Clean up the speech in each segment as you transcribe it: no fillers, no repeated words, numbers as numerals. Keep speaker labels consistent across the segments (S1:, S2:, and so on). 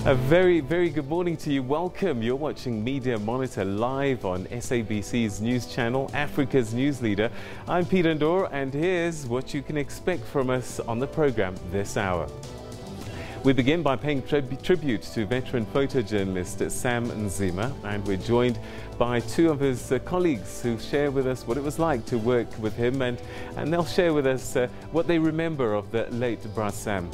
S1: A very good morning to you. Welcome. You're watching Media Monitor live on SABC's news channel, Africa's news leader. I'm Peter Ndor, and here's what you can expect from us on the program this hour. We begin by paying tribute to veteran photojournalist Sam Nzima, and we're joined by two of his colleagues who share with us what it was like to work with him, and they'll share with us what they remember of the late Bra Sam.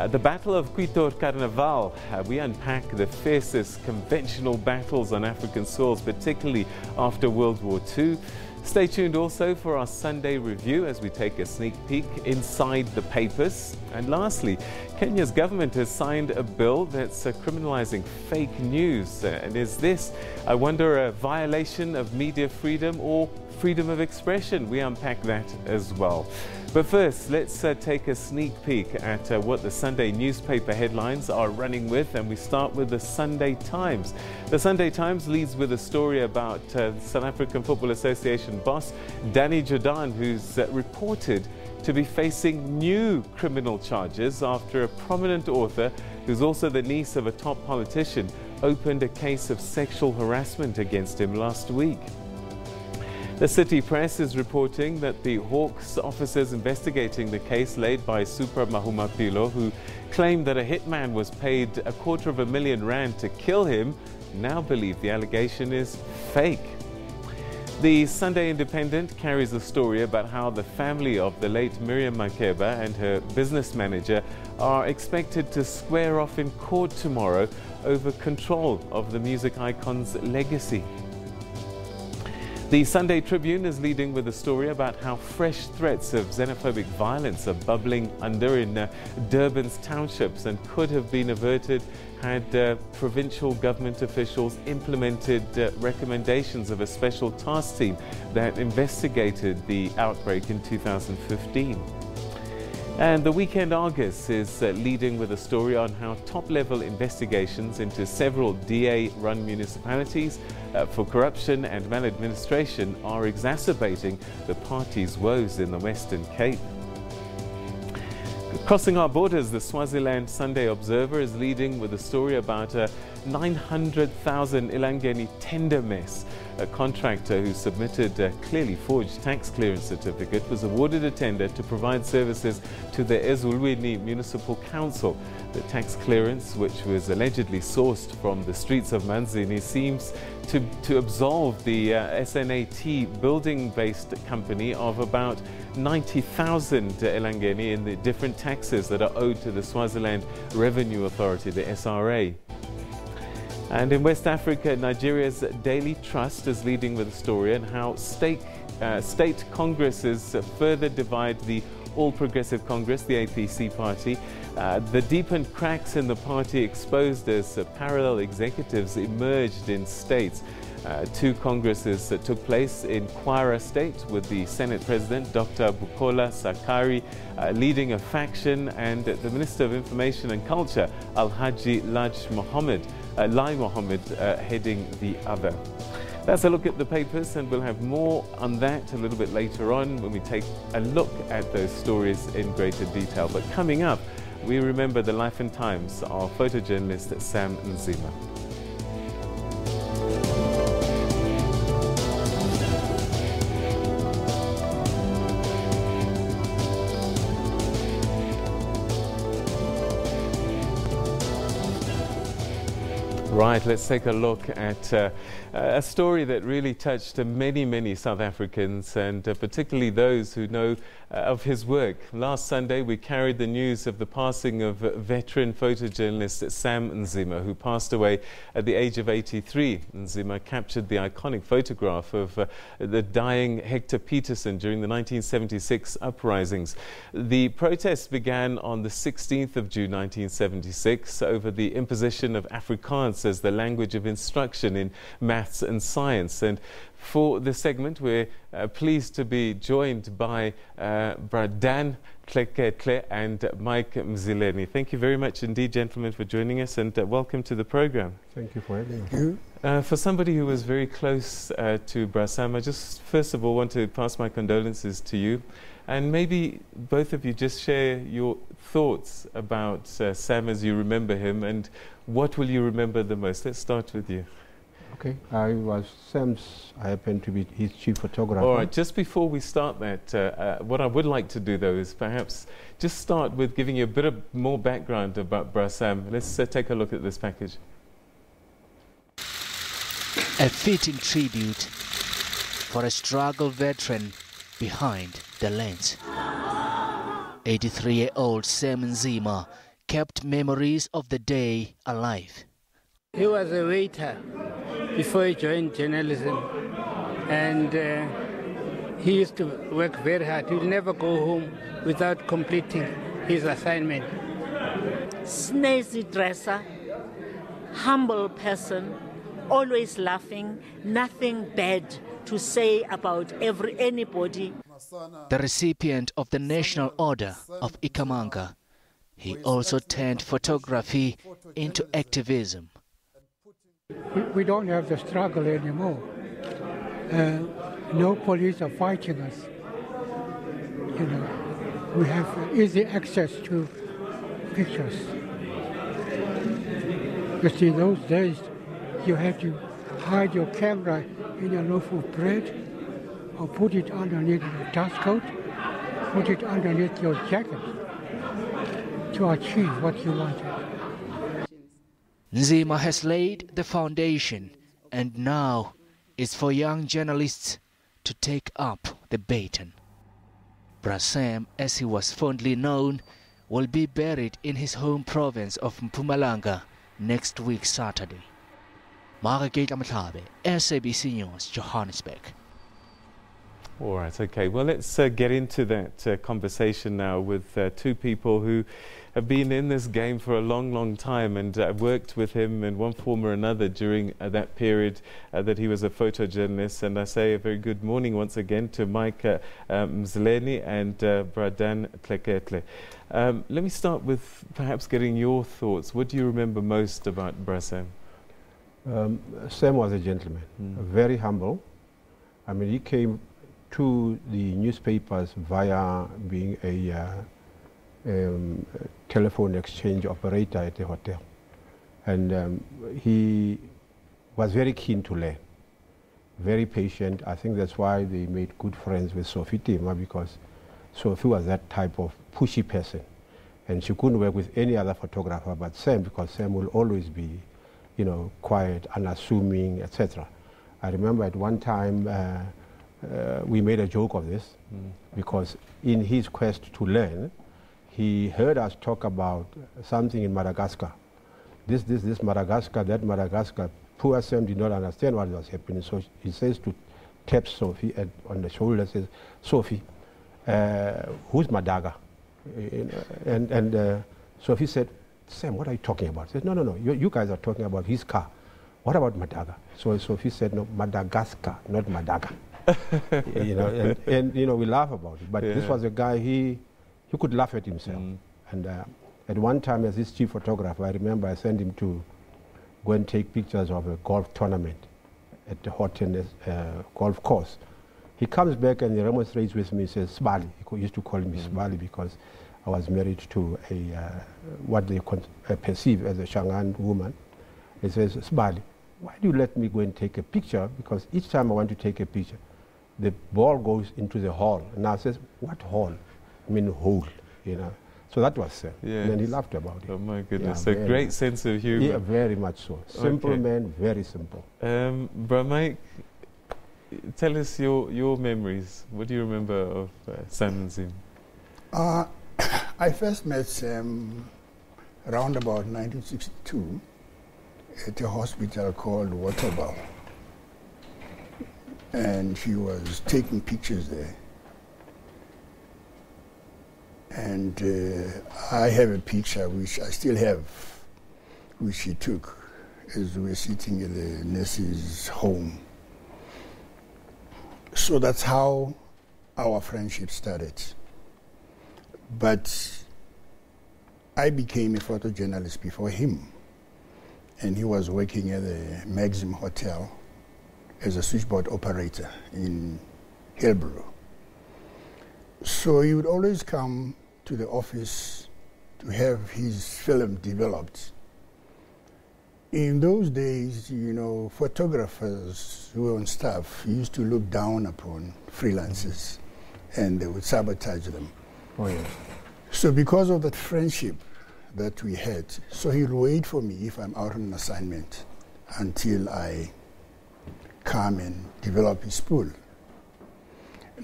S1: The Battle of Cuito Carnaval, we unpack the fiercest conventional battles on African soils, particularly after World War II. Stay tuned also for our Sunday review as we take a sneak peek inside the papers. And lastly, Kenya's government has signed a bill that's criminalizing fake news. And is this, I wonder, a violation of media freedom or freedom of expression? We unpack that as well. But first, let's take a sneak peek at what the Sunday newspaper headlines are running with, and we start with the Sunday Times. The Sunday Times leads with a story about South African Football Association boss Danny Jordaan, who's reported to be facing new criminal charges after a prominent author, who's also the niece of a top politician, opened a case of sexual harassment against him last week. The City Press is reporting that the Hawks officers investigating the case laid by Supra Mahumapelo, who claimed that a hitman was paid R250,000 to kill him, now believe the allegation is fake. The Sunday Independent carries a story about how the family of the late Miriam Makeba and her business manager are expected to square off in court tomorrow over control of the music icon's legacy. The Sunday Tribune is leading with a story about how fresh threats of xenophobic violence are bubbling under in Durban's townships and could have been averted had provincial government officials implemented recommendations of a special task team that investigated the outbreak in 2015. And the Weekend Argus is leading with a story on how top-level investigations into several DA-run municipalities for corruption and maladministration are exacerbating the party's woes in the Western Cape. Crossing our borders, the Swaziland Sunday Observer is leading with a story about a 900,000 Ilangeni tender mess. A contractor who submitted a clearly forged tax clearance certificate was awarded a tender to provide services to the Ezulwini Municipal Council. The tax clearance, which was allegedly sourced from the streets of Manzini, seems to absolve the SNAT building-based company of about 90,000 Elangeni in the different taxes that are owed to the Swaziland Revenue Authority, the SRA. And in West Africa, Nigeria's Daily Trust is leading with a story on how state congresses further divide the All Progressive Congress, the APC party. The deepened cracks in the party exposed as parallel executives emerged in states. Two congresses took place in Kwara State with the Senate President, Dr. Bukola Sakari, leading a faction, and the Minister of Information and Culture, Alhaji Lai Mohammed, heading the other. That's a look at the papers, and we'll have more on that a little bit later on when we take a look at those stories in greater detail. But coming up, we remember the life and times of photojournalist Sam Nzima. Right, let's take a look at a story that really touched many South Africans, and particularly those who know of his work. Last Sunday, we carried the news of the passing of veteran photojournalist Sam Nzima, who passed away at the age of 83. Nzima captured the iconic photograph of the dying Hector Peterson during the 1976 uprisings. The protests began on the 16th of June 1976 over the imposition of Afrikaans as the language of instruction in maths and science. And for this segment, we're pleased to be joined by Dan Tlekettle and Mike Mzileni. Thank you very much indeed, gentlemen, for joining us, and welcome to the program.
S2: Thank you for having me.
S1: For somebody who was very close to Bra Sam, I just first of all want to pass my condolences to you. And maybe both of you just share your thoughts about Sam as you remember him, and what will you remember the most? Let's start with you.
S2: Okay, I happened to be his chief photographer.
S1: All right, just before we start that, what I would like to do though is perhaps just start with giving you a bit more background about Bra Sam. Let's take a look at this package.
S3: A fitting tribute for a struggle veteran behind the lens. 83-year-old Sam Nzima kept memories of the day alive.
S4: He was a waiter before he joined journalism, and he used to work very hard. He would never go home without completing his assignment.
S5: Snazzy dresser, humble person, always laughing, nothing bad to say about anybody.
S3: The recipient of the National Order of Ikamanga, he also turned photography into activism.
S6: We don't have the struggle anymore. No police are fighting us. You know, we have easy access to pictures. But in those days, you had to hide your camera in a loaf of bread, or put it underneath your dust coat, put it underneath your jacket to achieve what you wanted.
S3: Nzima has laid the foundation, and now it's for young journalists to take up the baton. Bra Sam, as he was fondly known, will be buried in his home province of Mpumalanga next week Saturday. SABC News, Johannesburg.
S1: All right, okay. Well, let's get into that conversation now with two people who have been in this game for a long, long time, and worked with him in one form or another during that period that he was a photojournalist. And I say a very good morning once again to Mike Mzleni and Bradan Tleketle. Let me start with perhaps getting your thoughts. What do you remember most about Bra Sam?
S2: Sam was a gentleman, very humble. I mean, he came to the newspapers via being a telephone exchange operator at the hotel. And he was very keen to learn, very patient. I think that's why they made good friends with Sophie Tima, because Sophie was that type of pushy person. And she couldn't work with any other photographer but Sam, because Sam will always be, you know, quiet, unassuming, etc. I remember at one time we made a joke of this, because in his quest to learn, he heard us talk about something in Madagascar. This Madagascar, that Madagascar. Poor Sam did not understand what was happening, so he says to tap Sophie on the shoulder, says, "Sophie, who's Madaga?" And Sophie said, "Sam, what are you talking about?" He said, no, you guys are talking about his car. What about Madaga? So Sophie said, "No, Madagascar, not Madaga." You know, and you know, we laugh about it. But this was a guy, he could laugh at himself. And at one time, as his chief photographer, I remember I sent him to go and take pictures of a golf tournament at the Horton golf course. He comes back and he remonstrates with me, says, "Sbali." He used to call me Sbali because I was married to a what they perceive as a Shangaan woman. He says, "Sbali, why do you let me go and take a picture? Because each time I want to take a picture, the ball goes into the hole." And I says, "What hole?" I mean, hole, you know. So that was Sam.
S1: Yes.
S2: And then he laughed about it.
S1: Oh my goodness,
S2: yeah,
S1: a great sense of humor.
S2: Yeah, very much so. Simple man, very simple.
S1: Bra Mike, tell us your memories. What do you remember of Sam Nzima?
S7: I first met Sam around about 1962 at a hospital called Waterval. And he was taking pictures there. And I have a picture which I still have, which he took as we were sitting at the nurse's home. So that's how our friendship started. But I became a photojournalist before him. And he was working at the Maxim Hotel as a switchboard operator in Hillbrow. So he would always come to the office to have his film developed. In those days, you know, photographers who were on staff used to look down upon freelancers, and they would sabotage them.
S2: Oh, yeah.
S7: So because of that friendship that we had, so he'll wait for me if I'm out on an assignment until I come and develop his spool.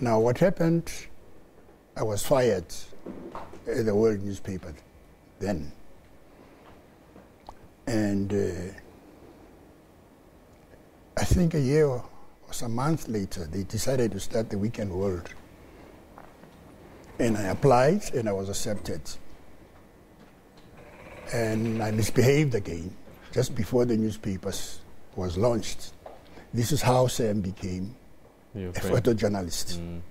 S7: Now what happened, I was fired at the World newspaper then. And I think a year or some months later, they decided to start the Weekend World. And I applied and I was accepted. And I misbehaved again just before the newspapers was launched. This is how Sam became a photojournalist.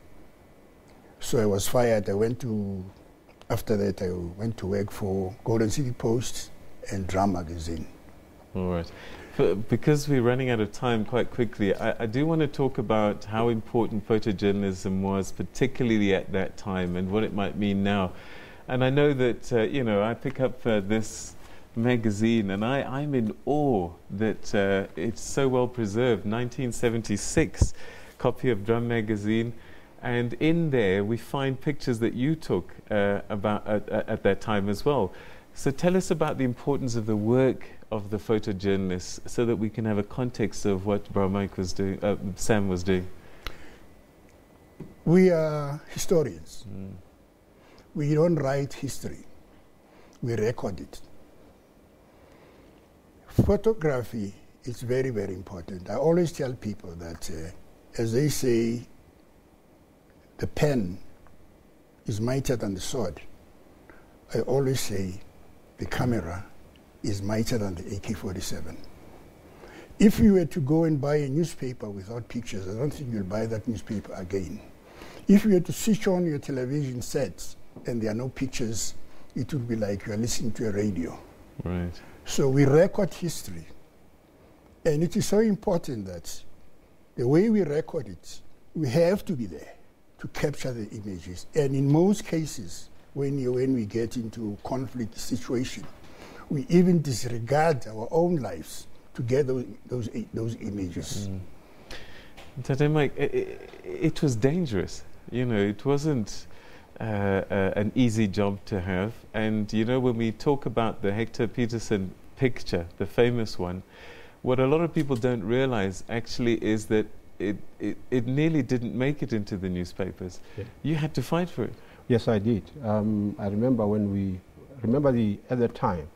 S7: So I was fired. After that, I went to work for Golden City Post and Drum Magazine.
S1: All right. Because we're running out of time quite quickly, I do want to talk about how important photojournalism was, particularly at that time, and what it might mean now. And I know that, you know, I pick up this magazine, and I'm in awe that it's so well preserved. 1976 copy of Drum Magazine. And in there, we find pictures that you took about at that time as well. So tell us about the importance of the work of the photojournalists so that we can have a context of what Bro Mike was doing, Sam was doing.
S7: We are historians. We don't write history. We record it. Photography is very, very important. I always tell people that, as they say, the pen is mightier than the sword. I always say the camera is mightier than the AK-47. If you were to go and buy a newspaper without pictures, I don't think you'll buy that newspaper again. If you were to switch on your television sets and there are no pictures, it would be like you're listening to a radio.
S1: Right.
S7: So we record history. And it is so important that the way we record it, we have to be there to capture the images. And in most cases, when we get into conflict situation, we even disregard our own lives to get those images.
S1: Tate Mike, it was dangerous. You know, it wasn't an easy job to have. And, you know, when we talk about the Hector Peterson picture, the famous one, what a lot of people don't realize actually is that it nearly didn't make it into the newspapers. Yeah. You had to fight for it.
S2: Yes, I did. I remember at the time,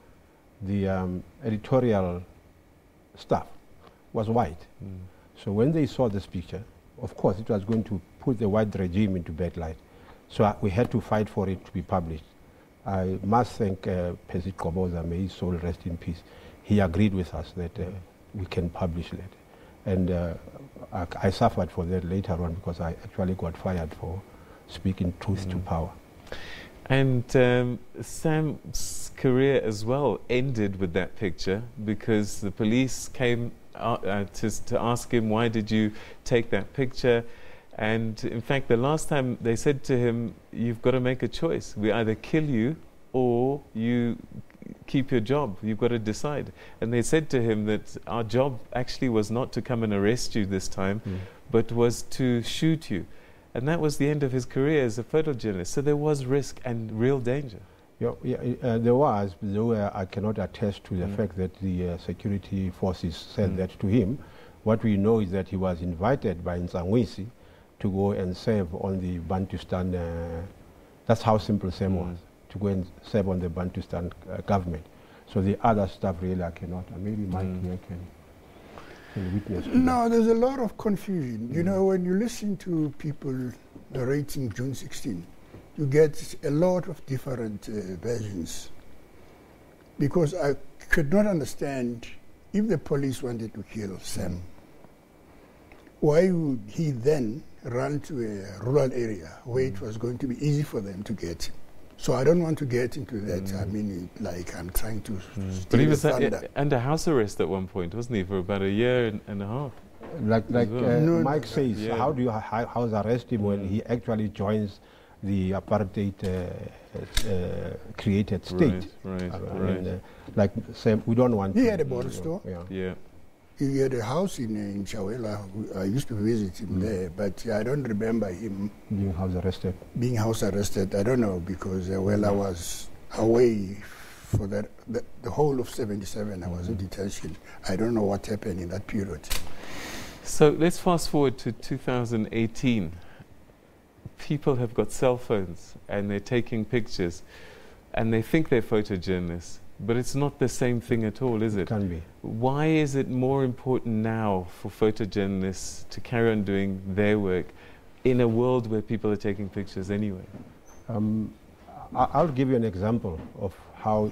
S2: the editorial staff was white. So when they saw this picture, of course, it was going to put the white regime into bad light. So we had to fight for it to be published. I must thank Percy Koboza, may his soul rest in peace. He agreed with us that we can publish that. And I suffered for that later on because I actually got fired for speaking truth to power.
S1: And Sam's career as well ended with that picture because the police came to ask him, why did you take that picture? And in fact, the last time they said to him, you've got to make a choice. We either kill you or you keep your job. You've got to decide. And they said to him that our job actually was not to come and arrest you this time, but was to shoot you. And that was the end of his career as a photojournalist. So there was risk and real danger.
S2: There was, though I cannot attest to the fact that the security forces said that to him. What we know is that he was invited by Nsangwisi to go and serve on the Bantustan, that's how simple Sam was, to go and serve on the Bantustan government. So the other stuff really I cannot, maybe Mike here can witness.
S7: No, there's a lot of confusion. You know, when you listen to people narrating June 16, you get a lot of different versions. Because I could not understand if the police wanted to kill Sam, why would he then run to a rural area where it was going to be easy for them to get him? So I don't want to get into that. I mean, like I'm trying to
S1: But he was under house arrest at one point, wasn't he, for about a year and a half?
S2: Like Mike says, how do you house arrest him when he actually joins the apartheid created state.
S1: Right.
S2: And, like Sam, we don't want.
S7: He
S2: to,
S7: had a bottle store.
S1: Yeah.
S7: He had a house in Chawela. I used to visit him there, but I don't remember him
S2: being house arrested.
S7: Being house arrested, I don't know, because I was away for the whole of 77. I was in detention. I don't know what happened in that period.
S1: So let's fast forward to 2018. People have got cell phones and they're taking pictures and they think they're photojournalists, but it's not the same thing at all, is it?
S2: It can be.
S1: Why is it more important now for photojournalists to carry on doing their work in a world where people are taking pictures anyway?
S2: I'll give you an example of how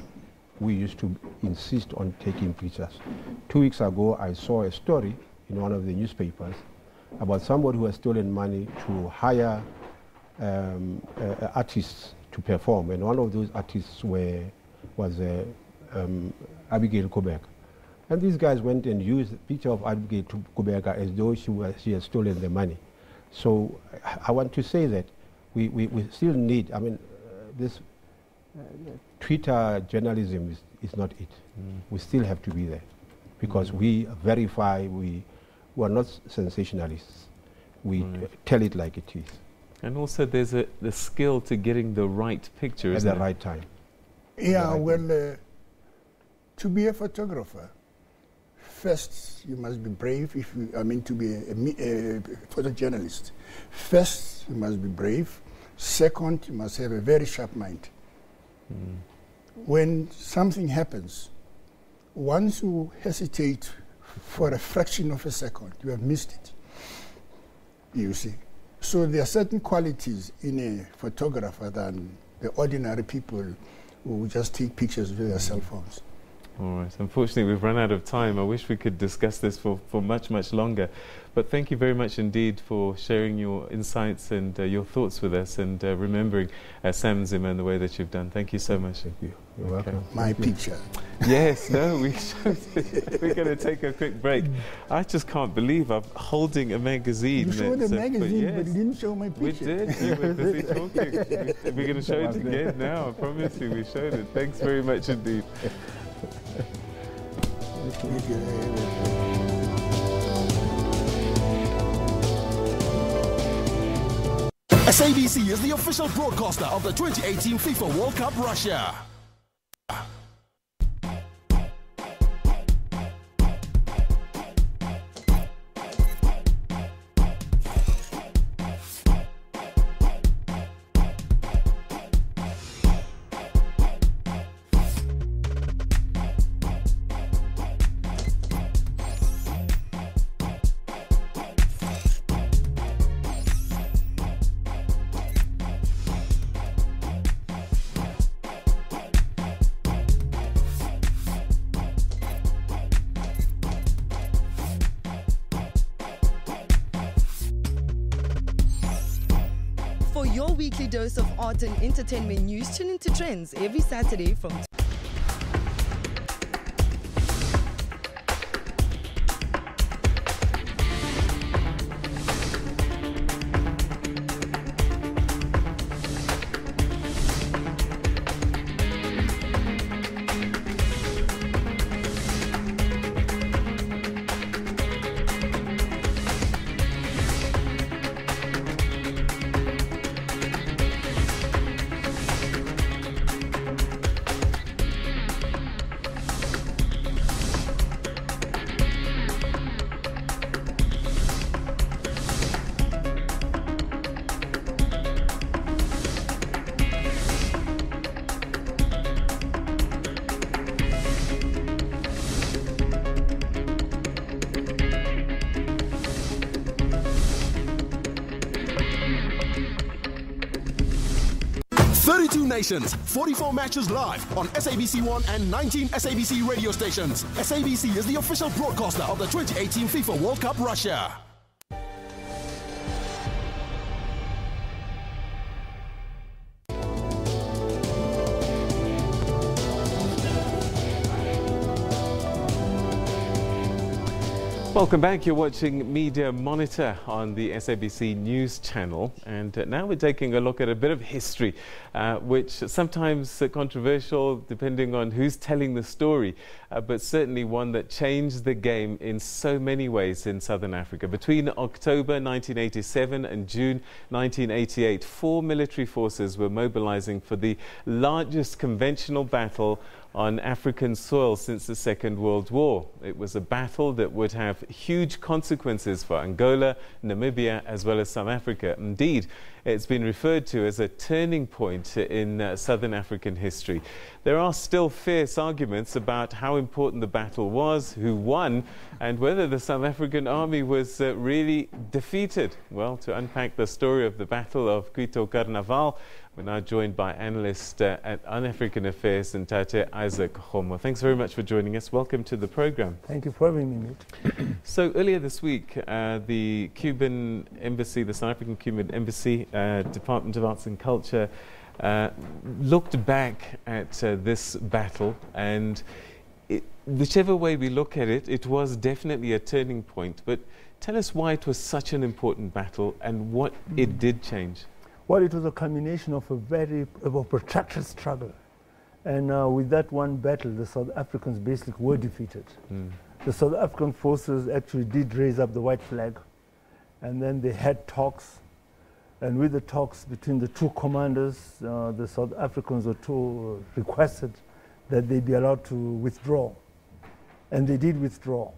S2: we used to insist on taking pictures. 2 weeks ago, I saw a story in one of the newspapers about somebody who has stolen money to hire artists to perform, and one of those artists was Abigail Kubeka. And these guys went and used a picture of Abigail Kubeka as though she had stolen the money. So I want to say that we still need, this Twitter journalism is not it. We still have to be there because we verify, we are not sensationalists. We tell it like it is.
S1: And also there's the skill to getting the right picture,
S2: at
S1: isn't
S2: the
S1: it?
S2: right time.
S7: Yeah, well, to be a photographer, first you must be brave. To be a photojournalist, first you must be brave. Second, you must have a very sharp mind. When something happens, once you hesitate for a fraction of a second, you have missed it. You see. So there are certain qualities in a photographer than the ordinary people who just take pictures with their cell phones.
S1: All right. Unfortunately, we've run out of time. I wish we could discuss this for much, much longer. But thank you very much indeed for sharing your insights and your thoughts with us and remembering Sam Zimmer in the way that you've done. Thank you so much.
S2: Thank you. You're welcome.
S7: My picture.
S1: Yes, no, we showed it. We're going to take a quick break. I just can't believe I'm holding a magazine.
S7: You showed the magazine, but you didn't show my picture.
S1: We did. You were busy talking. We're going to show it again now. I promise you, we showed it. Thanks very much indeed.
S8: SABC is the official broadcaster of the 2018 FIFA World Cup Russia.
S9: For your weekly dose of art and entertainment news, tune into Trends every Saturday from
S8: Nations, 44 matches live on SABC 1 and 19 SABC radio stations. SABC is the official broadcaster of the 2018 FIFA World Cup Russia.
S1: Welcome back. You're watching Media Monitor on the SABC News channel, and now we're taking a look at a bit of history, which sometimes controversial depending on who's telling the story, but certainly one that changed the game in so many ways in Southern Africa. Between October 1987 and June 1988, 4 military forces were mobilizing for the largest conventional battle on African soil since the Second World War. It was a battle that would have huge consequences for Angola, Namibia, as well as South Africa. Indeed, it's been referred to as a turning point in Southern African history. There are still fierce arguments about how important the battle was, who won, and whether the South African army was really defeated. Well, to unpack the story of the Battle of Cuito Carnaval, we're now joined by analyst at Un-African Affairs, Ntate Isaac Homo. Thanks very much for joining us. Welcome to the program.
S10: Thank you for having me, mate.
S1: So earlier this week, the Cuban embassy, the South African Cuban embassy, Department of Arts and Culture, looked back at this battle, and whichever way we look at it, it was definitely a turning point. But tell us why it was such an important battle and what it did change.
S10: Well, it was a culmination of a protracted struggle. And with that one battle, the South Africans basically were defeated. The South African forces actually did raise up the white flag. And then they had talks. And with the talks between the two commanders, the South Africans were requested that they be allowed to withdraw. And they did withdraw.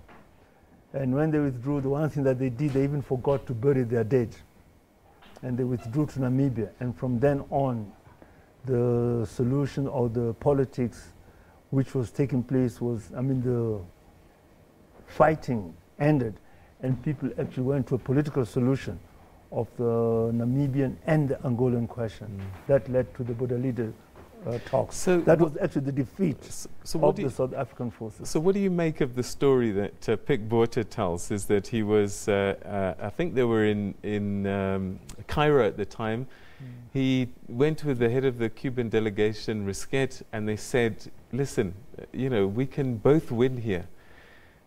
S10: And when they withdrew, the one thing that they did, they even forgot to bury their dead. And they withdrew to Namibia. And from then on, the solution or the politics which was taking place was, the fighting ended, and people actually went to a political solution of the Namibian and the Angolan question. That led to the Buddha talks. So that was actually the defeat of the South African forces.
S1: So what do you make of the story that Pick Botha tells? Is that he was, I think they were in Cairo at the time. He went with the head of the Cuban delegation, Risquet, and they said, listen, we can both win here.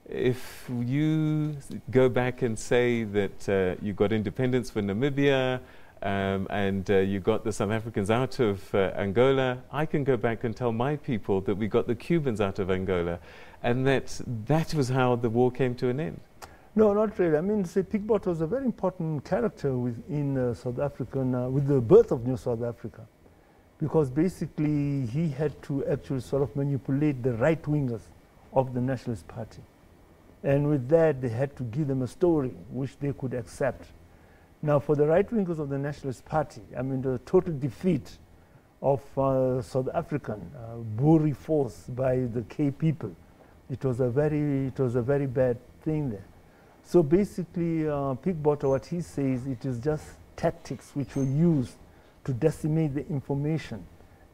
S1: If you go back and say that you got independence for Namibia, and you got the South Africans out of Angola, I can go back and tell my people that we got the Cubans out of Angola, and that was how the war came to an end.
S10: No, not really. Pick Botha was a very important character within South African, with the birth of New South Africa, because basically he had to actually sort of manipulate the right-wingers of the Nationalist Party. And with that, they had to give them a story which they could accept. Now, for the right-wingers of the Nationalist Party, the total defeat of South African Boer force by the K people, it was a very bad thing there. So basically, Pick Botha, what he says, it is just tactics which were used to decimate the information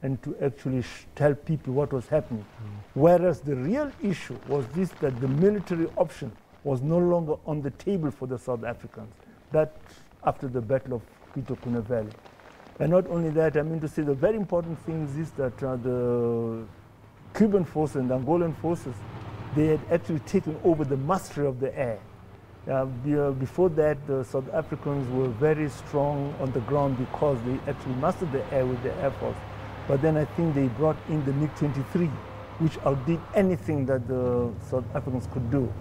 S10: and to actually tell people what was happening. Whereas the real issue was this, that the military option was no longer on the table for the South Africans. That after the Battle of Cuito Carnaval. And not only that, to say the very important thing is that the Cuban forces and the Angolan forces, they had actually taken over the mastery of the air. Before that, the South Africans were very strong on the ground because they actually mastered the air with the Air Force. But then I think they brought in the MiG-23, which outdid anything that the South Africans could do.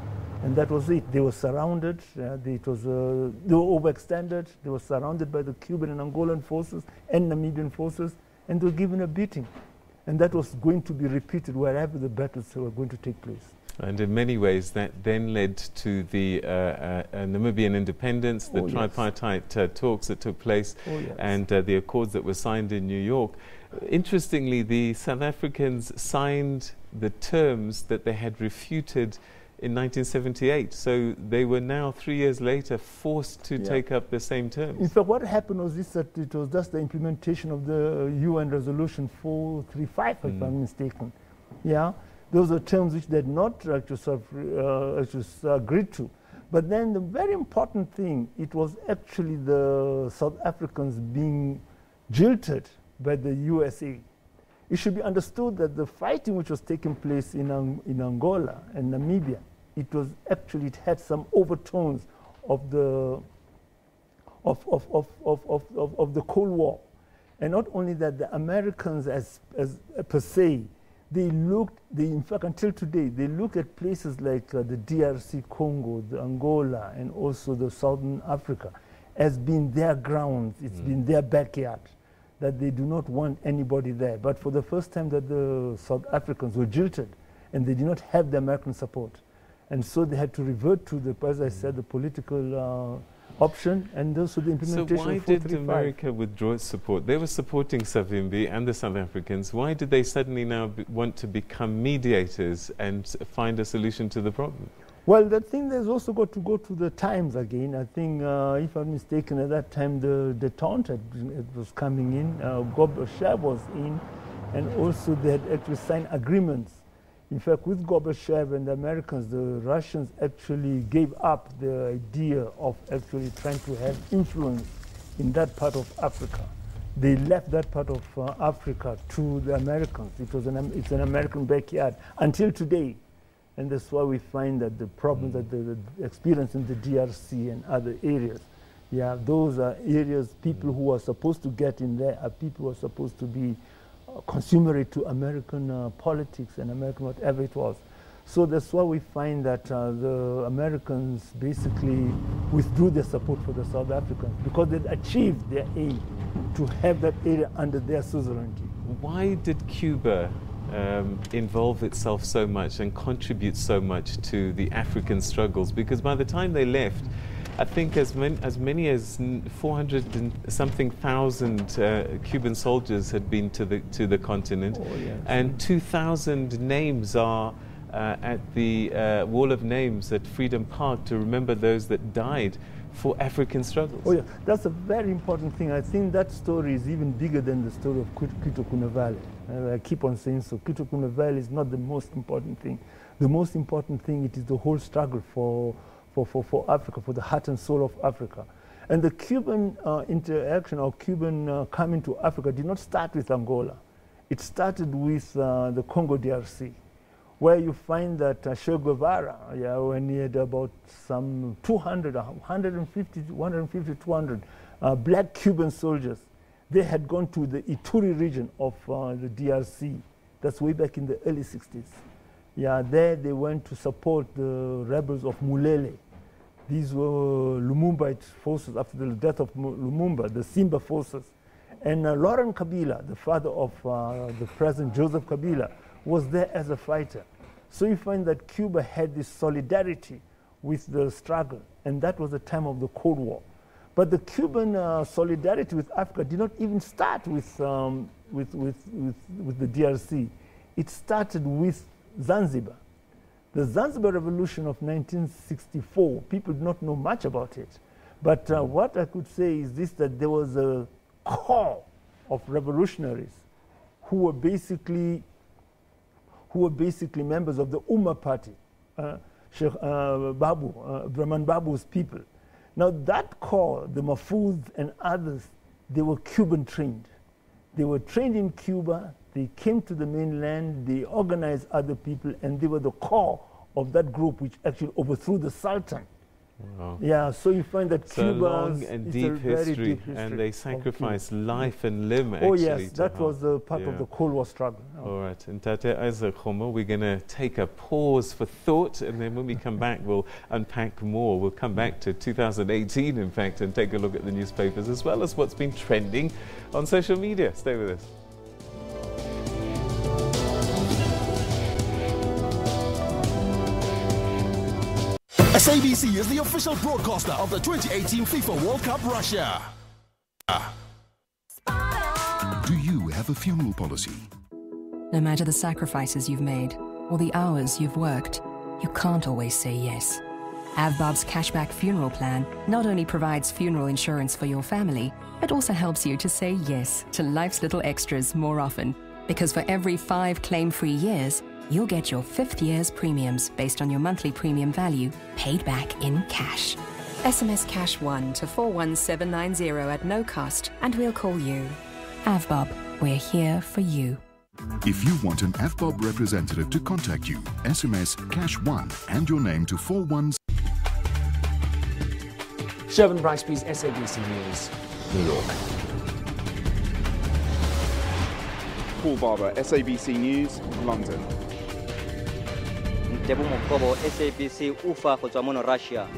S10: And that was it. They were surrounded. They were overextended. They were surrounded by the Cuban and Angolan forces and Namibian forces, and they were given a beating. And that was going to be repeated wherever the battles were going to take place.
S1: And in many ways, that then led to the Namibian independence, the tripartite talks that took place, and the accords that were signed in New York. Interestingly, the South Africans signed the terms that they had refuted in 1978. So they were now, 3 years later, forced to take up the same terms.
S10: In fact, what happened was this, that it was just the implementation of the UN Resolution 435, if I'm mistaken. Yeah, those are terms which they had not actually agreed to. But then the very important thing, it was actually the South Africans being jilted by the USA. It should be understood that the fighting which was taking place in Angola and Namibia, it was actually, it had some overtones of the of the Cold War. And not only that, the Americans as per se, in fact, until today, they look at places like the DRC Congo, the Angola, and also the Southern Africa as being their grounds. It's been their backyard, that they do not want anybody there. But for the first time that the South Africans were jilted, and they did not have the American support. And so they had to revert to the, as I said, the political option, and also the implementation.
S1: So why did America withdraw its support? They were supporting Savimbi and the South Africans. Why did they suddenly now want to become mediators and find a solution to the problem?
S10: Well, the thing there's also got to go to the times again. I think, if I'm mistaken, at that time the detente was coming in, Gorbachev was in, and also they had actually signed agreements. In fact, with Gorbachev and the Americans, the Russians actually gave up the idea of actually trying to have influence in that part of Africa. They left that part of Africa to the Americans. It's an American backyard until today. And that's why we find that the problems that they experience in the DRC and other areas, yeah, those are areas people who are supposed to get in there are people who are supposed to be consummate to American politics and American whatever it was. So that's why we find that the Americans basically withdrew their support for the South Africans, because they'd achieved their aim to have that area under their suzerainty.
S1: Why did Cuba involve itself so much and contribute so much to the African struggles? Because by the time they left, I think as many as 400 and something thousand Cuban soldiers had been to the continent, and 2,000 names are at the Wall of Names at Freedom Park to remember those that died for African struggles.
S10: Oh yeah, that's a very important thing. I think that story is even bigger than the story of Quito Valley. I keep on saying so. Quito Valley is not the most important thing. The most important thing, it is the whole struggle for Africa, for the heart and soul of Africa. And the Cuban interaction, or Cuban coming to Africa, did not start with Angola. It started with the Congo DRC, where you find that Che Guevara, when he had about some 150, 200 black Cuban soldiers, they had gone to the Ituri region of the DRC. That's way back in the early 60s. Yeah, there they went to support the rebels of Mulele. These were Lumumbaite forces after the death of Lumumba, the Simba forces. And Laurent Kabila, the father of the President Joseph Kabila, was there as a fighter. So you find that Cuba had this solidarity with the struggle, and that was the time of the Cold War. But the Cuban solidarity with Africa did not even start with the DRC. It started with Zanzibar. The Zanzibar Revolution of 1964, people do not know much about it. But what I could say is this, that there was a core of revolutionaries who were basically members of the Umma party, Sheikh Brahman Babu's people. Now that core, the Mahfouz and others, they were Cuban trained. They were trained in Cuba. They came to the mainland, they organized other people, and they were the core of that group which actually overthrew the Sultan.
S1: Wow.
S10: Yeah, so you find that
S1: Cuba, long and deep history, and they sacrificed life and limb.
S10: Oh yes, that was the part of the Cold War struggle.
S1: All right, and Tate Isaac Homo, we're going to take a pause for thought, and then when we come back, we'll unpack more. We'll come back to 2018, in fact, and take a look at the newspapers as well as what's been trending on social media. Stay with us.
S8: SABC is the official broadcaster of the 2018 FIFA World Cup Russia.
S11: Do you have a funeral policy?
S12: No matter the sacrifices you've made or the hours you've worked, you can't always say yes. Avbob's Cashback Funeral Plan not only provides funeral insurance for your family, it also helps you to say yes to life's little extras more often. Because for every 5 claim-free years, you'll get your 5th year's premiums based on your monthly premium value paid back in cash. SMS Cash 1 to 41790 at no cost, and we'll call you. Avbob, we're here for you.
S11: If you want an FBOB representative to contact you, SMS #1 and your name to 41.
S13: Shervin Bricebys, SABC News, New York.
S14: Paul Barber, SABC News, London.
S15: Ntebo Mokobo, SABC Ufa go tswa mo Russia.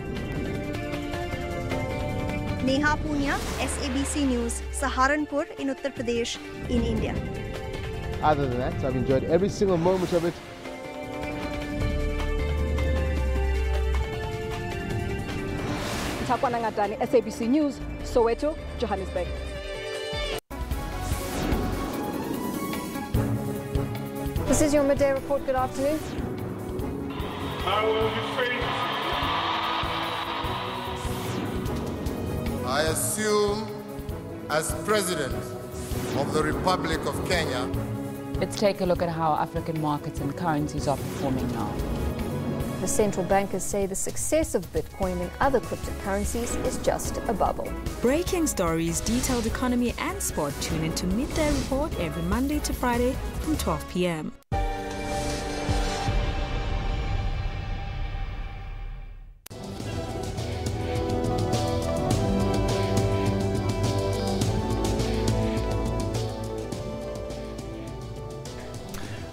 S16: Neha Punya, SABC News, Saharanpur in Uttar Pradesh in India.
S17: Other than that, I've enjoyed every single moment of it.
S18: Takwana Ngatani, SABC News, Soweto, Johannesburg.
S16: This is your midday report. Good afternoon.
S19: I will be faithful.
S20: I assume as President of the Republic of Kenya.
S21: Let's take a look at how African markets and currencies are performing now.
S16: The central bankers say the success of Bitcoin and other cryptocurrencies is just a bubble.
S22: Breaking stories, detailed economy and sport. Tune into Midday Report every Monday to Friday from 12 p.m.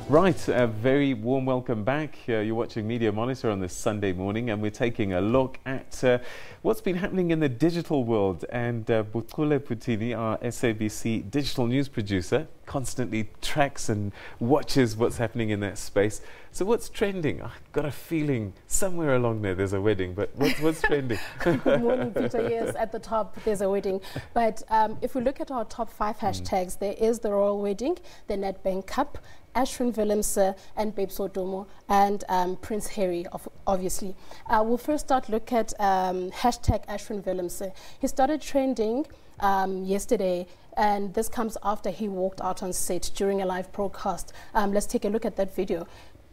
S1: Right, a very warm welcome back. You're watching Media Monitor on this Sunday morning, and we're taking a look at what's been happening in the digital world. And Butkule Putini, our SABC digital news producer, constantly tracks and watches what's happening in that space. So what's trending? I've got a feeling somewhere along there's a wedding, but what's trending?
S23: Good morning, Peter. Yes, at the top there's a wedding. But if we look at our top 5 hashtags, there is the Royal Wedding, the Nedbank Cup, Ashwin Willemse and Babe Sotomo, and Prince Harry, obviously. We'll first look at hashtag Ashwin Willemse. He started trending yesterday, and this comes after he walked out on set during a live broadcast. Let's take a look at that video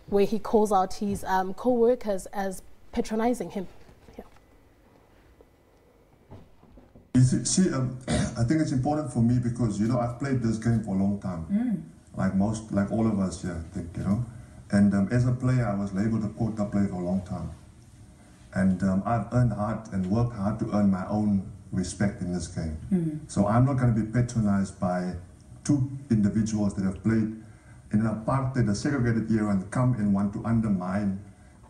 S23: where he calls out his co-workers as patronizing him.
S24: See, I think it's important for me because, you know, I've played this game for a long time. Like all of us here, I think, you know. And as a player, I was labeled a quota player for a long time. And I've earned hard and worked hard to earn my own respect in this game. So I'm not going to be patronized by 2 individuals that have played in an apartheid, a segregated era, and come and want to undermine,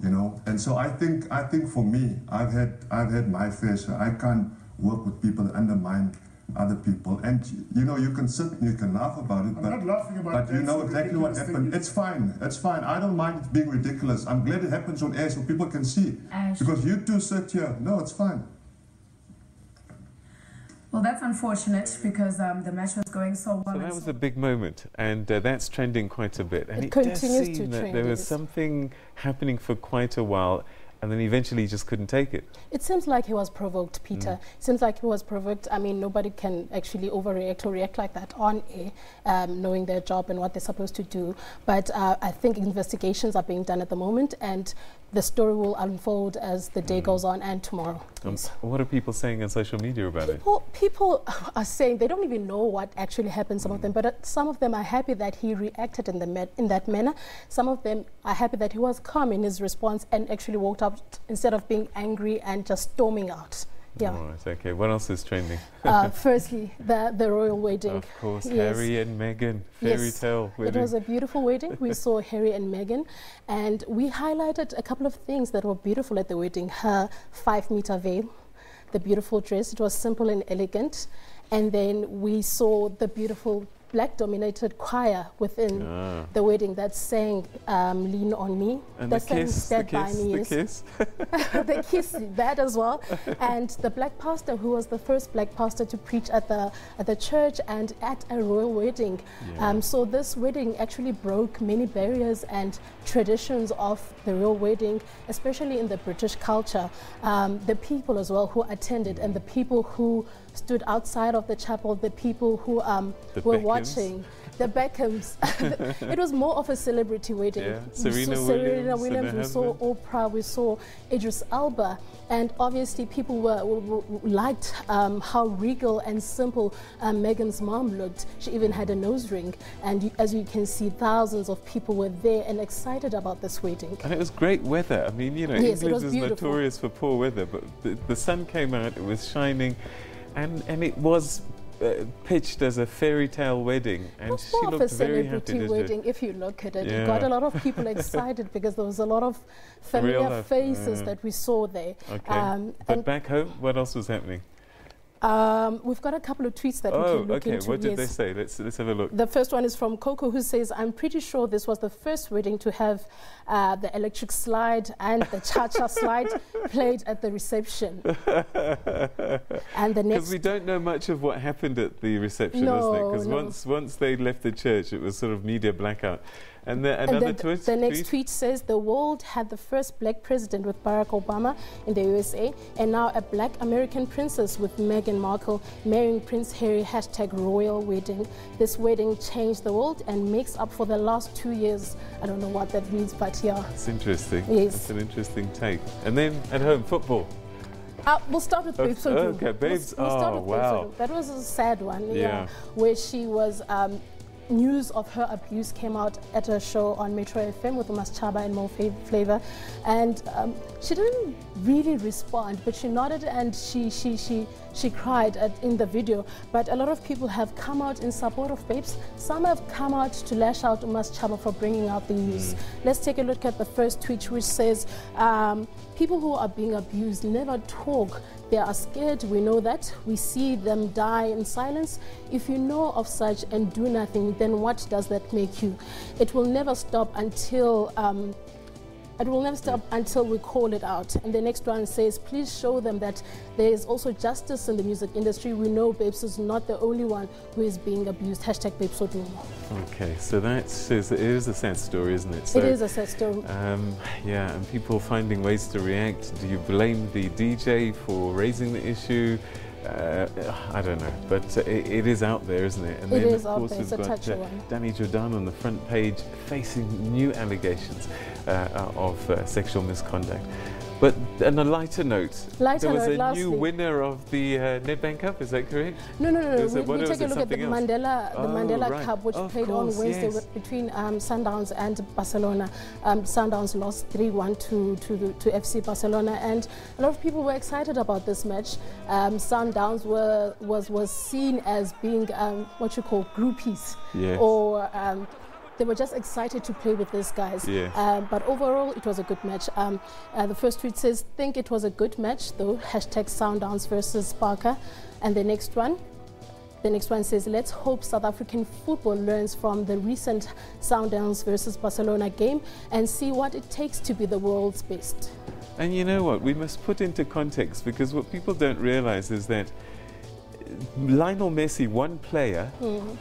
S24: you know. And so I think for me, I've had my fair share. I can't work with people that undermine other people, and you know, you can sit and you can laugh about it,
S19: I'm not laughing about
S24: but you know exactly what happened. It's fine, I don't mind it being ridiculous. I'm glad it happens on air so people can see, because you two sit here. No, it's fine.
S25: Well, that's unfortunate because the match was going so well.
S1: So that was a big moment, and that's trending quite a bit. And
S23: it continues to
S1: that
S23: trend.
S1: there was something happening for quite a while, and then eventually he just couldn't take it.
S23: It seems like he was provoked, Peter. It seems like he was provoked. I mean, nobody can actually overreact or react like that on air, knowing their job and what they're supposed to do. But I think investigations are being done at the moment, and the story will unfold as the day goes on and tomorrow.
S1: What are people saying on social media about it?
S23: People are saying they don't even know what actually happened, some of them, but some of them are happy that he reacted in that manner. Some of them are happy that he was calm in his response and actually walked up instead of being angry and just storming out. Yeah.
S1: All right, okay. What else is trending?
S23: Firstly, the royal wedding.
S1: Of course, yes. Harry and Meghan, fairy tale wedding.
S23: It was a beautiful wedding. We saw Harry and Meghan, and we highlighted a couple of things that were beautiful at the wedding. Her 5-meter veil, the beautiful dress. It was simple and elegant. And then we saw the beautiful black-dominated choir within the wedding that sang "Lean on Me."
S1: And the kiss, the kiss.
S23: The kiss, that as well. And the black pastor, who was the first black pastor to preach at the church and at a royal wedding.
S1: Yeah.
S23: So this wedding actually broke many barriers and traditions of the royal wedding, especially in the British culture. The people as well who attended and the people who stood outside of the chapel, the people who were watching touching. The Beckhams. It was more of a celebrity wedding.
S1: Yeah.
S23: Serena Williams. We saw Oprah. We saw Idris Elba. And obviously people liked how regal and simple Meghan's mom looked. She even had a nose ring. And as you can see, thousands of people were there and excited about this wedding.
S1: And it was great weather. I mean, you know,
S23: yes,
S1: England is notorious for poor weather, but the sun came out, it was shining, and it was pitched as a fairy tale wedding, and she looked very happy.
S23: Wedding, if you look at it,
S1: yeah.
S23: It got a lot of people excited because there was a lot of familiar faces that we saw there.
S1: Okay. But back home, what else was happening?
S23: We've got a couple of tweets that we can look into.
S1: What did they say? Let's have a look.
S23: The first one is from Coco, who says, "I'm pretty sure this was the first wedding to have the electric slide and the cha-cha slide played at the reception." And the next,
S1: because we don't know much of what happened at the reception, isn't it? Because once they left the church, it was sort of media blackout. And the
S23: next tweet says, "The world had the first black president with Barack Obama in the USA, and now a black American princess with Meghan Markle marrying Prince Harry. #royal wedding. This wedding changed the world and makes up for the last 2 years." I don't know what that means, but yeah.
S1: It's interesting.
S23: Yes.
S1: It's an interesting take. And then at home, football.
S23: We'll start with Babes Sodu.
S1: Okay, Babes.
S23: We'll start with Babes Sodu. That was a sad one, where she was... news of her abuse came out at a show on Metro FM with Umas Chaba and Mo Flavor, and she didn't really respond, but she nodded and she cried in the video. But a lot of people have come out in support of Babes. Some have come out to lash out Umas Chaba for bringing out the news. Let's take a look at the first tweet, which says, "People who are being abused never talk. They are scared, we know that. We see them die in silence. If you know of such and do nothing, then what does that make you? It will never stop until we call it out." And the next one says, "Please show them that there is also justice in the music industry. We know Babes is not the only one who is being abused. #BabesOdumo."
S1: Okay, so it is a sad story, isn't it? So,
S23: it is a sad story.
S1: Yeah, and people finding ways to react. Do you blame the DJ for raising the issue? I don't know, but it is out there, isn't it? And
S23: it
S1: then,
S23: is
S1: of course,
S23: out there.
S1: we've got Danny Jordan on the front page facing new allegations of sexual misconduct. But on a lighter note, there was a new winner of the Nedbank Cup, is that correct?
S23: No. We take a look at the Mandela Cup, which played on Wednesday between Sundowns and Barcelona. Sundowns lost 3-1 to FC Barcelona, and a lot of people were excited about this match. Sundowns was seen as being what you call groupies, or they were just excited to play with these guys.
S1: Yes.
S23: But overall, it was a good match. The first tweet says, "Think it was a good match, though. #Sundowns versus Barca." And the next one says, "Let's hope South African football learns from the recent Sundowns versus Barcelona game and see what it takes to be the world's best."
S1: And you know what? We must put into context, because what people don't realize is that Lionel Messi, one player,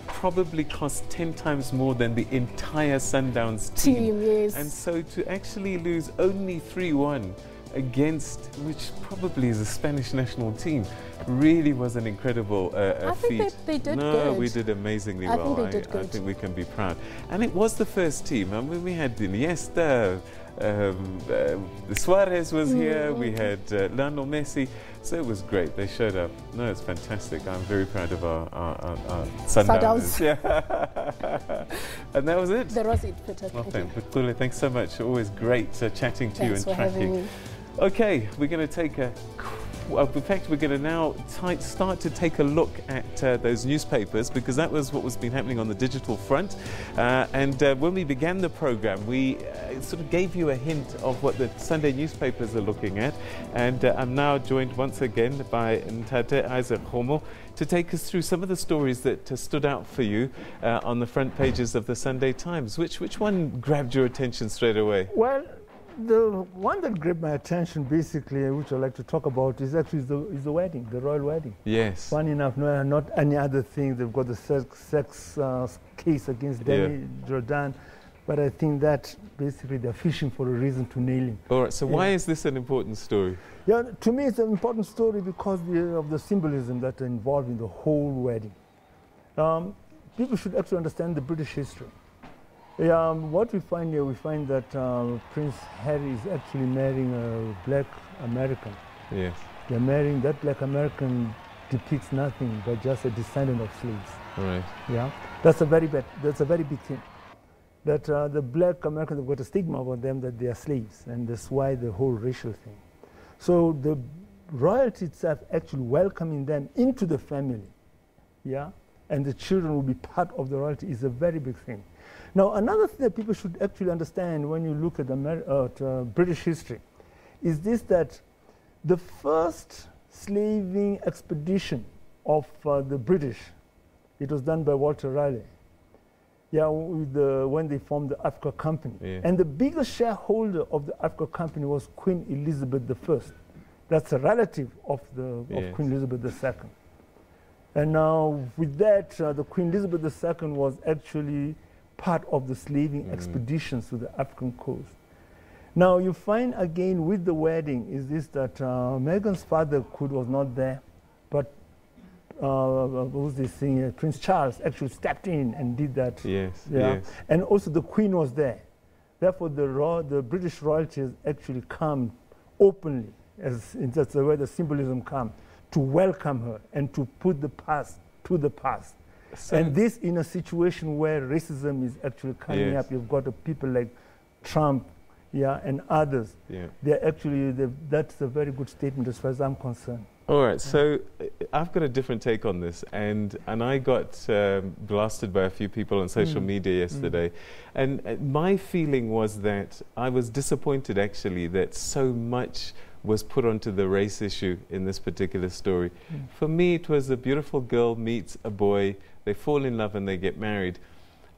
S1: probably cost 10 times more than the entire Sundowns team.
S23: Yes.
S1: And so to actually lose only 3-1 against, which probably is a Spanish national team, really was an incredible feat.
S23: I think they did
S1: good.
S23: good.
S1: We did amazingly well.
S23: I think they did good.
S1: I think we can be proud. And it was the first team. I mean, we had Iniesta, Suarez was here, we had Lionel Messi, so it was great. They showed up. No, it's fantastic. I'm very proud of our Sundowners. Yeah. And that was it.
S23: That was it, Peter.
S1: Well, thanks so much. Always great chatting to you and tracking. Okay, we're going to take a... in fact, we're going to now start to take a look at those newspapers, because that was what was been happening on the digital front. And when we began the program, we sort of gave you a hint of what the Sunday newspapers are looking at. And I'm now joined once again by Ntate Isaac Homo to take us through some of the stories that stood out for you on the front pages of the Sunday Times. Which one grabbed your attention straight away?
S10: Well, the one that grabbed my attention, basically, which I'd like to talk about, is actually the wedding, the royal wedding.
S1: Yes.
S10: Funny enough, no, not any other thing. They've got the sex case against Danny Jordan, but I think that basically they're fishing for a reason to nail him.
S1: All right, so why is this an important story?
S10: Yeah, to me it's an important story because of the symbolism that are involved in the whole wedding. people should actually understand the British history. What we find here, we find that Prince Harry is actually marrying a black American.
S1: Yes.
S10: They're marrying, that black American depicts nothing but just a descendant of slaves.
S1: Right.
S10: Yeah, that's a very big thing. That the black Americans have got a stigma about them that they are slaves, and that's why the whole racial thing. So the royalty itself actually welcoming them into the family, yeah, and the children will be part of the royalty is a very big thing. Now, another thing that people should actually understand when you look at British history is this, that the first slaving expedition of the British, it was done by Walter Raleigh. Yeah, when they formed the Africa Company. Yeah. And the biggest shareholder of the Africa Company was Queen Elizabeth I. That's a relative of Queen Elizabeth II. And now with that, the Queen Elizabeth II was actually part of the slaving expeditions to the African coast. Now you find again with the wedding is this, that Meghan's father was not there, but what was this thing? Prince Charles actually stepped in and did that.
S1: Yes.
S10: Yeah.
S1: Yes.
S10: And also the Queen was there. Therefore, the British royalty has actually come openly, that's where the symbolism comes, to welcome her and to put the past to the past. So and this in a situation where racism is actually coming up. You've got people like Trump, yeah, and others. Yeah. They're actually, that's a very good statement as far as I'm concerned.
S1: All right, so I've got a different take on this, and I got blasted by a few people on social media yesterday, and my feeling was that I was disappointed actually that so much was put onto the race issue in this particular story. For me, it was a beautiful girl meets a boy, they fall in love and they get married.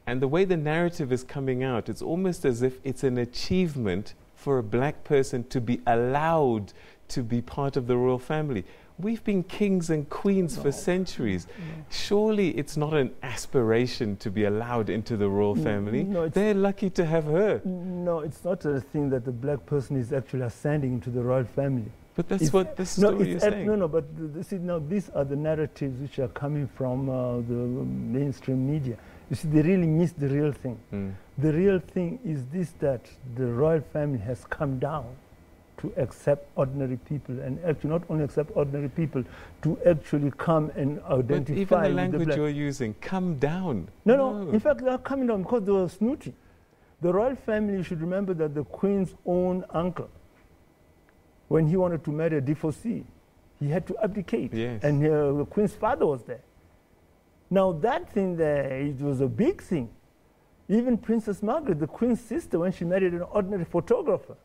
S1: And the way the narrative is coming out, it's almost as if it's an achievement for a black person to be allowed to be part of the royal family. We've been kings and queens for centuries. Surely it's not an aspiration to be allowed into the royal family. They're lucky to have her.
S10: No, it's not a thing that the black person is actually ascending into the royal family.
S1: But that's what this story is saying.
S10: No, but see, now these are the narratives which are coming from the mainstream media. You see, they really miss the real thing. The real thing is this, that the royal family has come down to accept ordinary people, and actually not only accept ordinary people, to actually come and identify.
S1: But even the language you're using, come down.
S10: No, in fact, they are coming down because they were snooty. The royal family, you should remember that the Queen's own uncle, when he wanted to marry a divorcee, he had to abdicate. Yes. And the Queen's father was there. Now that thing there, it was a big thing. Even Princess Margaret, the Queen's sister, when she married an ordinary photographer,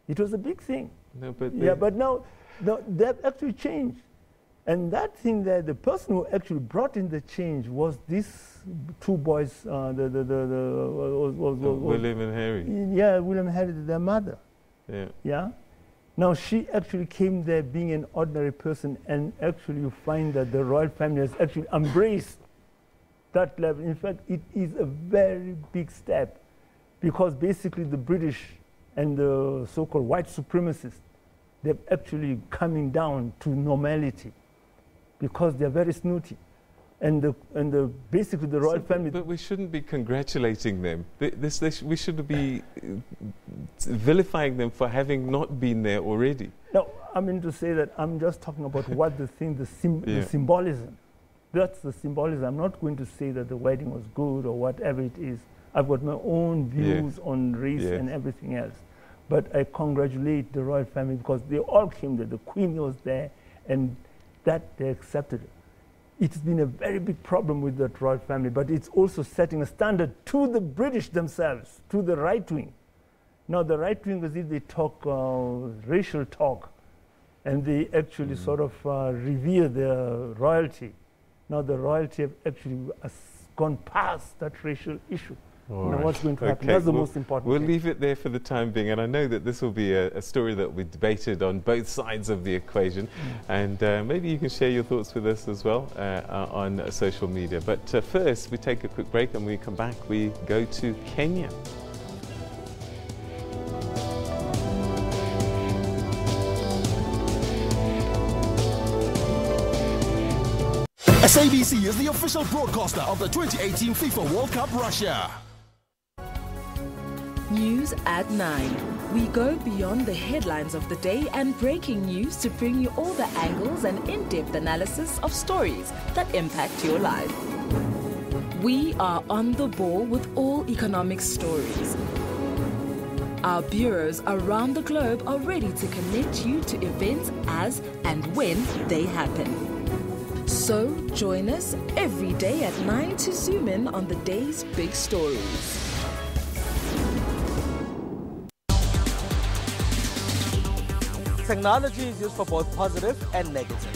S10: it was a big thing.
S1: No, but
S10: but now they've actually changed. And that thing there, the person who actually brought in the change was these two boys,
S1: William and Harry.
S10: Yeah, William and Harry, their mother.
S1: Yeah.
S10: Yeah. Now she actually came there being an ordinary person, and actually you find that the royal family has actually embraced that level. In fact, it is a very big step, because basically the British and the so-called white supremacists, they're actually coming down to normality because they're very snooty. And basically the royal family...
S1: But we shouldn't be congratulating them. We should be vilifying them for having not been there already.
S10: No, I mean to say that I'm just talking about what the symbolism. That's the symbolism. I'm not going to say that the wedding was good or whatever it is. I've got my own views on race and everything else. But I congratulate the royal family because they all came there. The Queen was there, and that they accepted it. It's been a very big problem with that royal family, but it's also setting a standard to the British themselves, to the right wing. Now the right wing, as if they talk racial talk, and they actually sort of revere their royalty. Now the royalty have actually gone past that racial issue. Now what's going to happen? That's the most important
S1: We'll
S10: thing.
S1: leave it there for the time being, and I know that this will be a story that will be debated on both sides of the equation, and maybe you can share your thoughts with us as well on social media. But first, we take a quick break, and when we come back, we go to Kenya.
S8: SABC is the official broadcaster of the 2018 FIFA World Cup Russia.
S2: News at 9. We go beyond the headlines of the day and breaking news to bring you all the angles and in-depth analysis of stories that impact your life. We are on the ball with all economic stories. Our bureaus around the globe are ready to connect you to events as and when they happen. So join us every day at 9 to zoom in on the day's big stories.
S3: Technology is used for both positive and negative.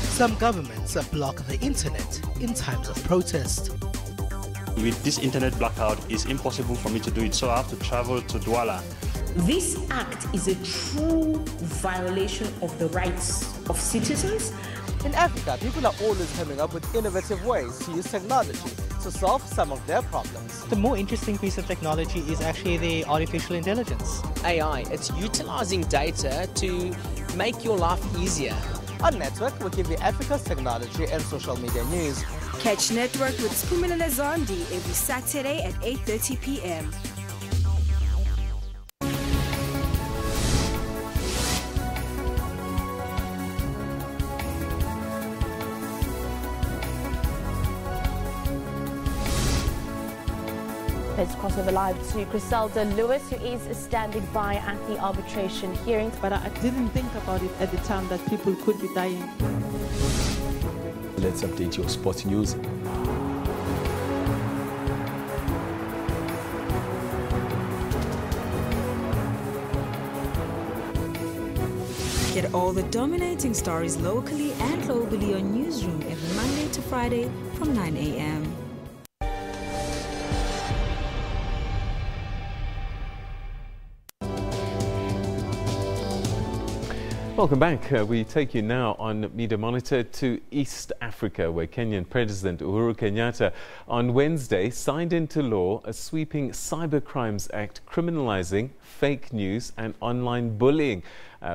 S4: Some governments block the internet in times of protest.
S5: With this internet blackout, it's impossible for me to do it, so I have to travel to Douala.
S6: This act is a true violation of the rights of citizens.
S3: In Africa, people are always coming up with innovative ways to use technology to solve some of their problems.
S26: The more interesting piece of technology is actually the artificial intelligence.
S27: AI, it's utilizing data to make your life easier.
S3: On Network, we give you Africa's technology and social media news.
S22: Catch Network with Spumelele Zondi every Saturday at 8:30 p.m.
S28: Let's cross over live to Griselda Lewis, who is standing by at the arbitration hearing.
S29: But I didn't think about it at the time that people could be dying.
S30: Let's update your sports news.
S22: Get all the dominating stories locally and globally on Newsroom every Monday to Friday from 9 a.m.
S1: Welcome back. We take you now on Media Monitor to East Africa, where Kenyan President Uhuru Kenyatta on Wednesday signed into law a sweeping Cybercrimes Act criminalizing fake news and online bullying,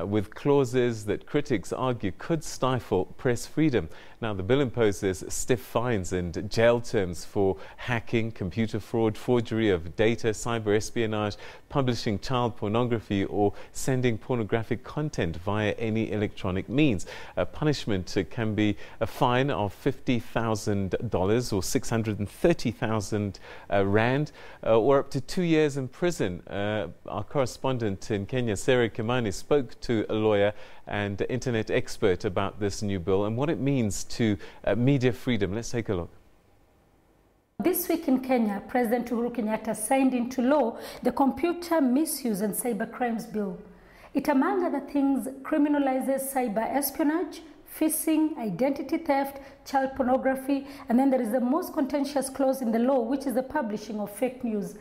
S1: with clauses that critics argue could stifle press freedom. Now, the bill imposes stiff fines and jail terms for hacking, computer fraud, forgery of data, cyber espionage, publishing child pornography, or sending pornographic content via any electronic means. Punishment can be a fine of $50,000 or 630,000 rand, or up to 2 years in prison. Our correspondent in Kenya, Sarah Kimani, spoke to a lawyer and internet expert about this new bill and what it means to media freedom. Let's take a look.
S31: This week in Kenya, President Uhuru Kenyatta signed into law the Computer Misuse and Cybercrimes Bill. It, among other things, criminalizes cyber espionage, phishing, identity theft, child pornography, and then there is the most contentious clause in the law, which is the publishing of fake news.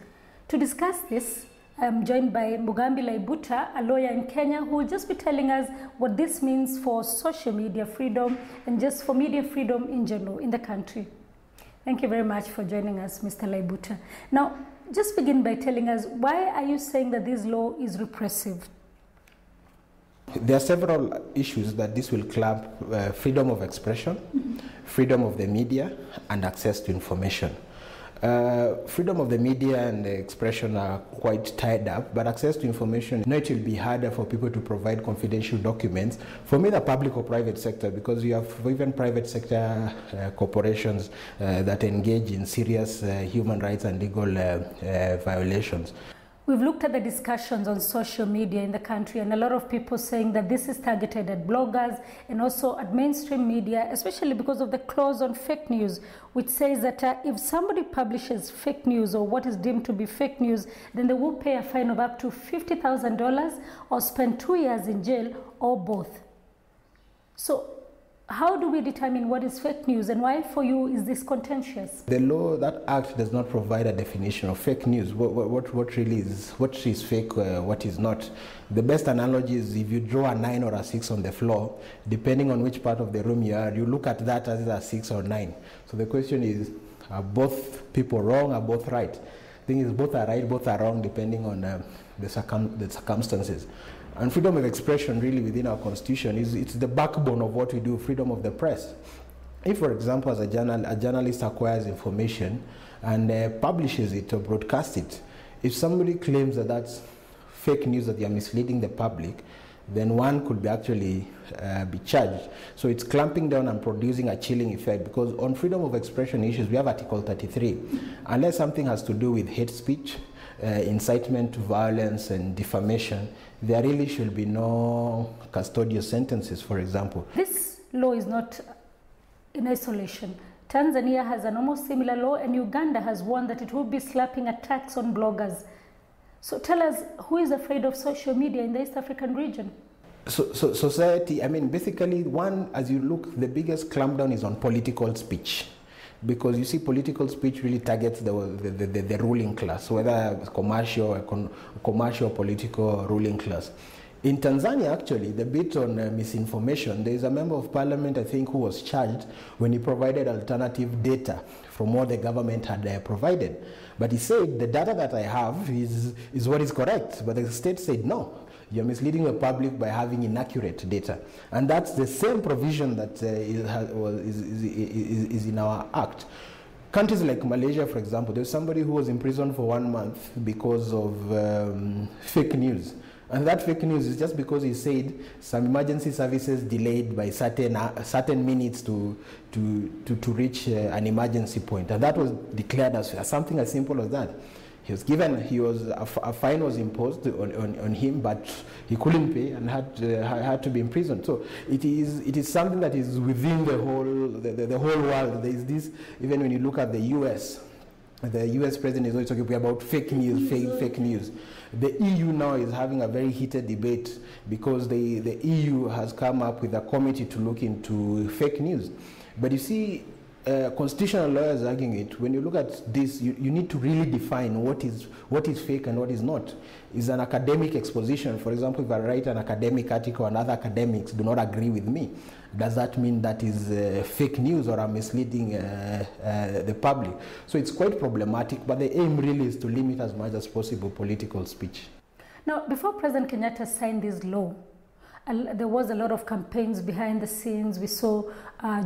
S31: To discuss this, I'm joined by Mugambi Laibuta, a lawyer in Kenya, who will just be telling us what this means for social media freedom and just for media freedom in general in the country. Thank you very much for joining us, Mr. Laibuta. Now, just begin by telling us, why are you saying that this law is repressive?
S32: There are several issues that this will clamp: freedom of expression, freedom of the media, and access to information. Freedom of the media and the expression are quite tied up, but access to information, it will be harder for people to provide confidential documents from either public or private sector, because you have even private sector corporations that engage in serious human rights and legal violations.
S31: We've looked at the discussions on social media in the country, and a lot of people saying that this is targeted at bloggers and also at mainstream media, especially because of the clause on fake news, which says that if somebody publishes fake news or what is deemed to be fake news, then they will pay a fine of up to $50,000 or spend 2 years in jail, or both. So how do we determine what is fake news, and why for you is this contentious?
S32: The law, that act, does not provide a definition of fake news. What really is, what is fake, what is not. The best analogy is if you draw a 9 or a 6 on the floor, depending on which part of the room you are, you look at that as a 6 or 9. So the question is, are both people wrong, are both right? The thing is, both are right, both are wrong, depending on the circumstances. And freedom of expression, really, within our constitution, it's the backbone of what we do, freedom of the press. If, for example, as a journalist acquires information and publishes it or broadcasts it, if somebody claims that that's fake news, that they are misleading the public, then one could be actually be charged. So it's clamping down and producing a chilling effect, because on freedom of expression issues, we have Article 33. Unless something has to do with hate speech, incitement to violence and defamation, there really should be no custodial sentences, for example.
S31: This law is not in isolation. Tanzania has an almost similar law, and Uganda has one that it will be slapping a tax on bloggers. So tell us, who is afraid of social media in the East African region?
S32: So society, I mean, basically, one, as you look, the biggest clampdown is on political speech. Because you see, political speech really targets the ruling class, whether commercial political ruling class. In Tanzania, actually, the bit on misinformation, there is a member of parliament, I think, who was charged when he provided alternative data from what the government had provided. But he said, the data that I have is what is correct. But the state said, no, you're misleading the public by having inaccurate data. And that's the same provision that is in our act. Countries like Malaysia, for example, there's somebody who was in prison for 1 month because of fake news. And that fake news is just because he said some emergency services delayed by certain minutes to reach an emergency point. And that was declared as something as simple as that. He was given, a fine was imposed on him, but he couldn't pay and had to be imprisoned. So it is something that is within the whole world. There is this, even when you look at the US president is always talking about fake news, fake news. The EU now is having a very heated debate because the EU has come up with a committee to look into fake news. But you see, constitutional lawyers arguing it, when you look at this, you need to really define what is fake and what is not. Is an academic exposition, for example, if I write an academic article and other academics do not agree with me, does that mean that is fake news or I'm misleading the public? So it's quite problematic, but the aim really is to limit as much as possible political speech.
S31: Now, before President Kenyatta signed this law, there was a lot of campaigns behind the scenes. We saw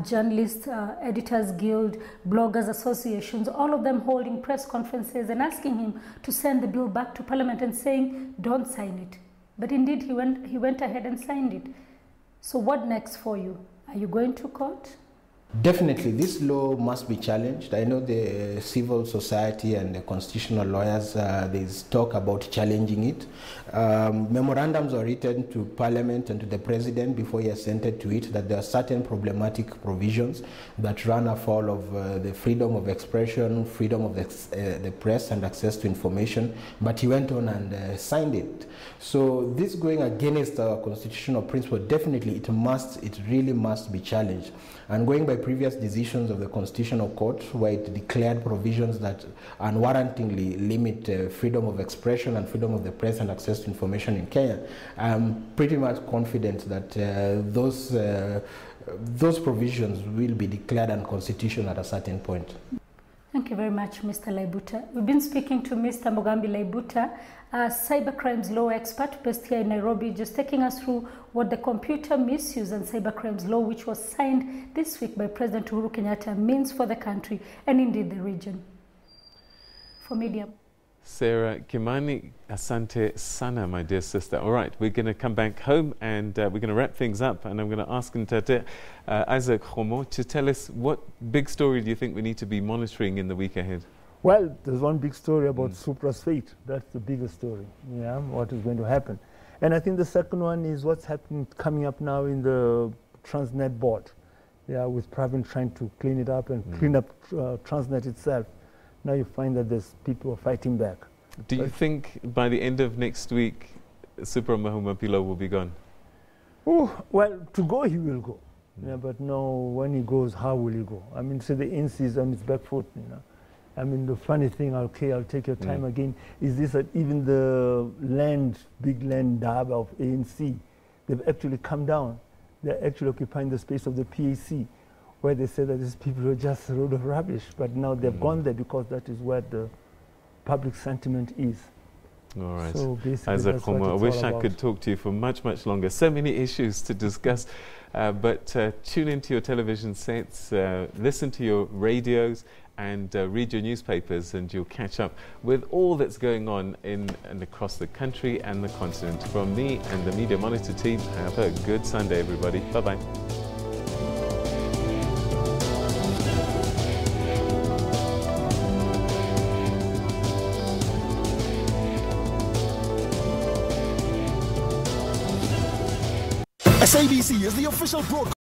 S31: journalists, editors guild, bloggers associations, all of them holding press conferences and asking him to send the bill back to Parliament and saying, don't sign it. But indeed, he went ahead and signed it. So what next for you? Are you going to court?
S32: Definitely, this law must be challenged. I know the civil society and the constitutional lawyers, there's talk about challenging it. Memorandums are written to Parliament and to the President before he assented to it that there are certain problematic provisions that run afoul of the freedom of expression, freedom of the press and access to information, but he went on and signed it. So this going against our constitutional principle, definitely it really must be challenged. And going by previous decisions of the Constitutional Court, where it declared provisions that unwarrantingly limit freedom of expression and freedom of the press and access to information in Kenya, I'm pretty much confident that those provisions will be declared unconstitutional at a certain point.
S31: Thank you very much, Mr. Laibuta. We've been speaking to Mr. Mugambi Laibuta, a cybercrimes law expert based here in Nairobi, just taking us through what the Computer Misuse and Cybercrimes Law, which was signed this week by President Uhuru Kenyatta, means for the country and indeed the region. For media.
S1: Sarah Kimani, asante sana, my dear sister. All right, we're going to come back home and we're going to wrap things up, and I'm going to ask Ntate Isaac Homo to tell us what big story do you think we need to be monitoring in the week ahead?
S10: Well, there's one big story about Supra's fate. That's the biggest story, yeah, what is going to happen. And I think the second one is what's happening, coming up now in the Transnet board, yeah, with Pravin trying to clean it up and clean up Transnet itself. Now you find that there's people fighting back.
S1: Do you think by the end of next week, Supra Mahumapilo will be gone?
S10: Oh, well, to go he will go. Yeah, but no, when he goes, how will he go? I mean, so the ANC is on its back foot, you know. I mean, the funny thing, okay, I'll take your time again, is this that even the big land dab of ANC, they've actually come down. They're actually occupying the space of the PAC, where they say that these people are just a load of rubbish. But now they've gone there because that is where the public sentiment is.
S1: All right.
S10: So basically,
S1: As a
S10: that's what
S1: I
S10: it's
S1: wish
S10: all
S1: I
S10: about.
S1: could talk to you for much, much longer. So many issues to discuss. But tune into your television sets, listen to your radios, and read your newspapers, and you'll catch up with all that's going on in and across the country and the continent. From me and the Media Monitor team, have a good Sunday, everybody. Bye-bye.
S8: SABC is the official broadcaster.